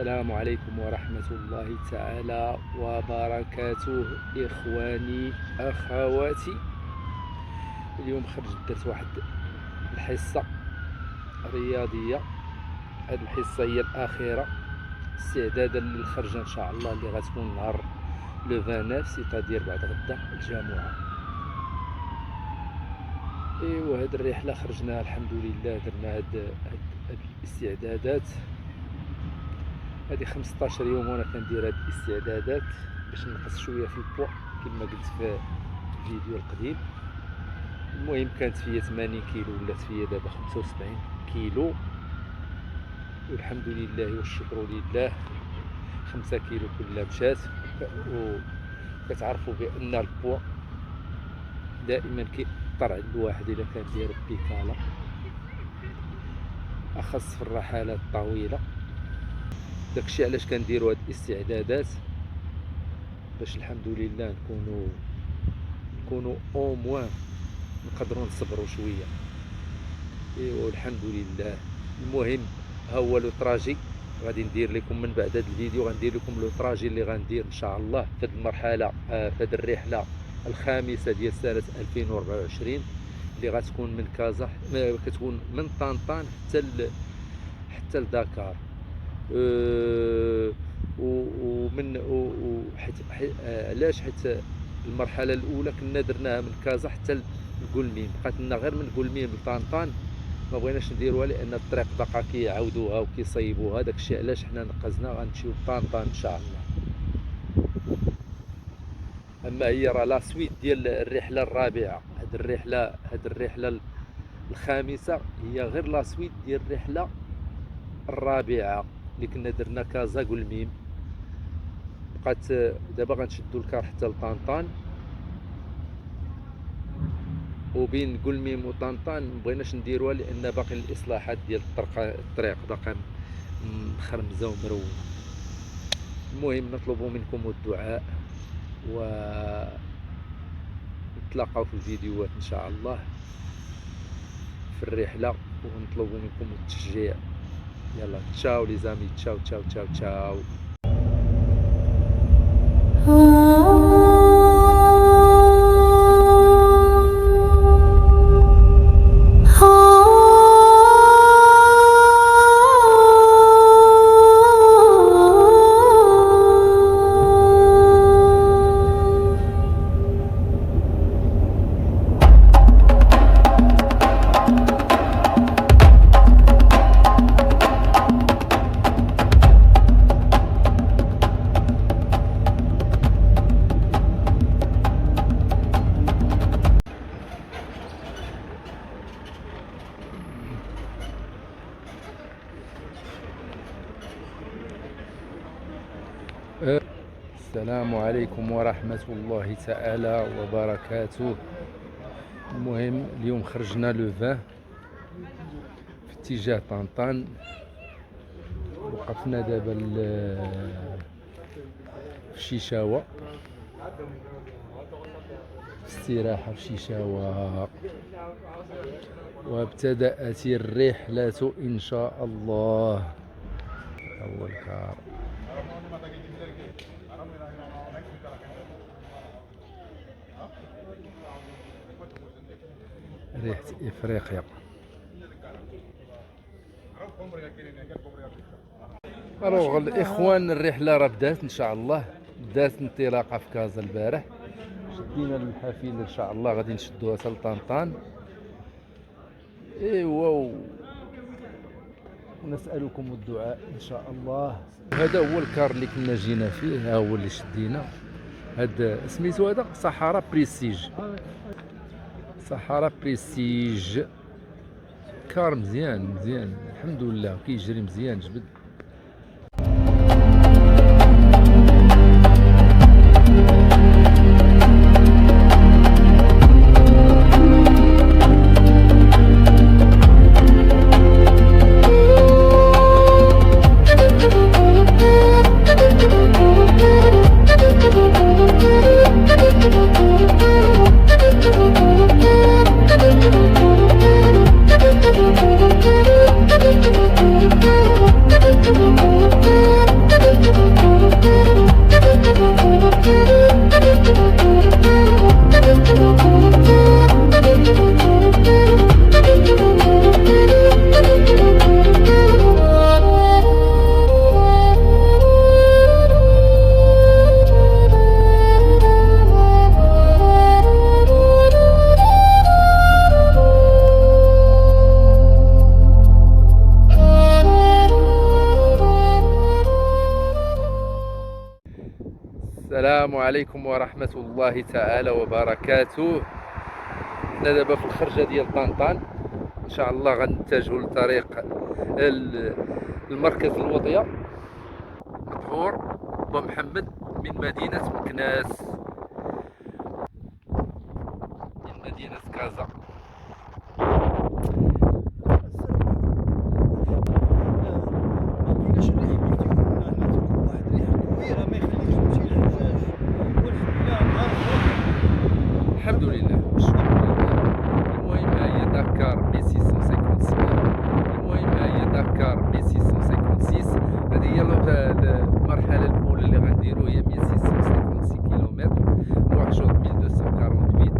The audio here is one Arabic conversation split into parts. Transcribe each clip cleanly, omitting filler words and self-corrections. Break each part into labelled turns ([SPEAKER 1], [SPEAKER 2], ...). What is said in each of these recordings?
[SPEAKER 1] السلام عليكم ورحمة الله تعالى وبركاته. إخواني أخواتي، اليوم خرجت درت واحد الحصة رياضية. هاد الحصة هي الأخيرة استعدادا للخرجة إن شاء الله اللي غتكون نهار لو 29 سيتادير بعد غدا الجمعة. ايوا هاد الرحلة خرجنا الحمد لله، درنا هاد الاستعدادات. هذه 15 يوم وانا كندير هاد الاستعدادات باش نقص شويه في البوا كما قلت في الفيديو القديم. المهم كانت فيا 80 كيلو ولات فيا دابا 75 كيلو، والحمد لله والشكر لله. 5 كيلو كلها مشات. وكتعرفوا بان البوا دائما كيأثر عند الواحد الا كان داير بيكالا، اخص في الرحلات الطويله. داكشي علاش كنديروا هاد الاستعدادات باش الحمد لله نكونوا او موان نقدروا نصبروا شويه. ايوا الحمد لله. المهم ها هو لو تراجي غادي ندير لكم من بعد هذا الفيديو، غندير لكم لو تراجي اللي غندير ان شاء الله في هذه المرحله، في هذه الرحله الخامسه ديال سنه 2024 اللي غتكون من كازا، كتكون من طنطان حتى لدكار. علاش؟ حيت المرحله الاولى كنا درناها من كازا حتى لقلميم، بقات لنا غير من قلميم لطنطان، ما بغيناش نديروها لان الطريق باقا كيعاودوها وكيصيبوها. داكشي علاش حنا نقزنا غنمشيو لطنطان ان شاء الله. اما هي راه لا سويت ديال الرحله الرابعه. هاد الرحله الخامسه هي غير لا سويت ديال الرحله الرابعه اللي كنا درنا كازا قلميم. بقات دابا غنشدو الكار حتى لطنطان، وبين قلميم وطنطان مبغيناش نديروها لان باقي الاصلاحات ديال الطريق باقا مخرمزه ومرونه. المهم نطلب منكم الدعاء ونتلاقاو في الفيديوهات ان شاء الله في الرحله، ونطلب منكم التشجيع. يلا تشاو لي زامي، تشاو تشاو تشاو تشاو. السلام عليكم ورحمة الله تعالى وبركاته. المهم اليوم خرجنا لو 20 في اتجاه طنطان. وقفنا دابا في شيشاوة، استراحة في شيشاوة، وابتدأت الرحلة إن شاء الله. أول كار ريحة إفريقيا. الوغ الإخوان، الرحلة راه بدات إن شاء الله. بدات انطلاقة في كازا البارح، شدينا الحافلة إن شاء الله غادي نشدوها حتى لطنطان. ايوا ونسألكم الدعاء إن شاء الله. هذا هو الكار اللي كنا جينا فيه، ها هو اللي شدينا. هذا سميتو هذا صحارى بريستيج. صحارى بريستيج كار مزيان الحمد لله، كيجري مزيان جبد. عليكم ورحمة الله تعالى وبركاته. حنا دابا في الخرجة ديال طنطان، ان شاء الله غنتجهوا لطريق المركز الوطية مطهور بومحمد من مدينة مكناس، من مدينة كازا. الحمد لله والشكر لله. المهم هي داكار بي 656، المهم هي داكار بي 656. هذه هي المرحلة الأولى اللي غنديرو، هي 1656 كيلومتر، نواكشوط 1248،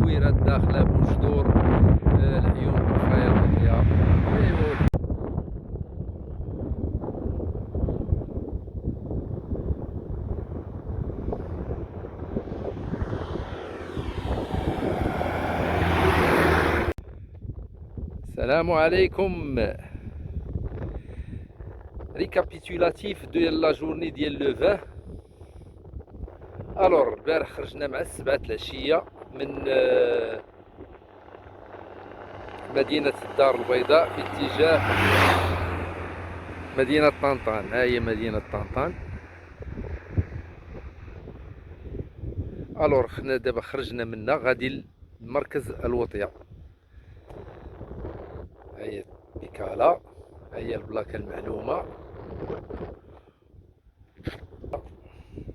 [SPEAKER 1] كويرات داخلة بوجدور، العيون بالفاية الوطية. ايوا السلام عليكم. ريكابيتولاتيف ديال لا جورني ديال لو 20. الور البارح خرجنا مع 7 العشية من مدينة الدار البيضاء في اتجاه مدينة طنطان. ها هي مدينة طنطان. الور حنا دابا خرجنا منا غادي لمركز الوطية. ها هي بكالا، ها هي البلاكة المعلومة.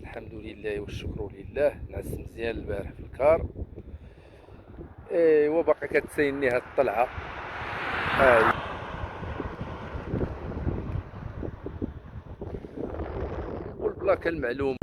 [SPEAKER 1] الحمد لله والشكر لله، نعس مزيان البارح في الكار. ايوا باقي كتسايني هاد الطلعة. هاي والبلاكة المعلومة.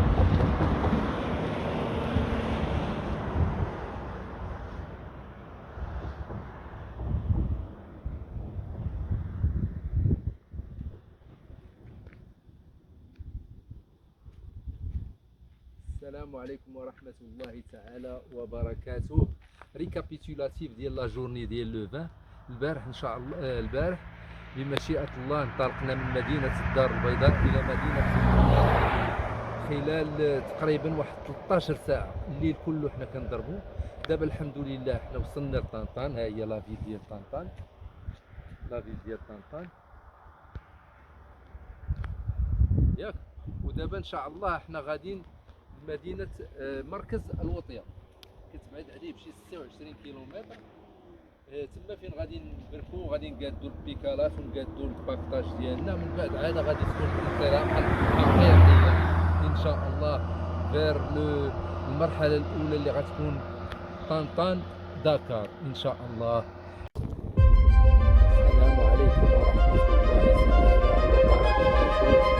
[SPEAKER 1] السلام عليكم ورحمة الله تعالى وبركاته. ريكابيتولاتيف ديال لا جورني ديال لو 20. البارح ان شاء الله، البارح بمشيئة الله انطلقنا من مدينة الدار البيضاء إلى مدينة طنطان خلال تقريبا واحد 13 ساعة، الليل كله حنا كنضربو. دابا الحمد لله حنا وصلنا لطنطان. ها هي لافيل ديال طنطان، لافيل ديال طنطان ياك. ودابا ان شاء الله حنا غاديين لمدينة مركز الوطية، كتبعد عليه بشي 26 كيلومتر. تما فين غادي نبركو، غادي نقادو البيكالات ونقادو الباكطاج ديالنا، من بعد عاد غادي تكون الانطلاقه الحقيقيه ان شاء الله فير المرحله الاولى اللي غتكون طنطان داكار ان شاء الله. السلام عليكم ورحمه الله تعالى وبركاته.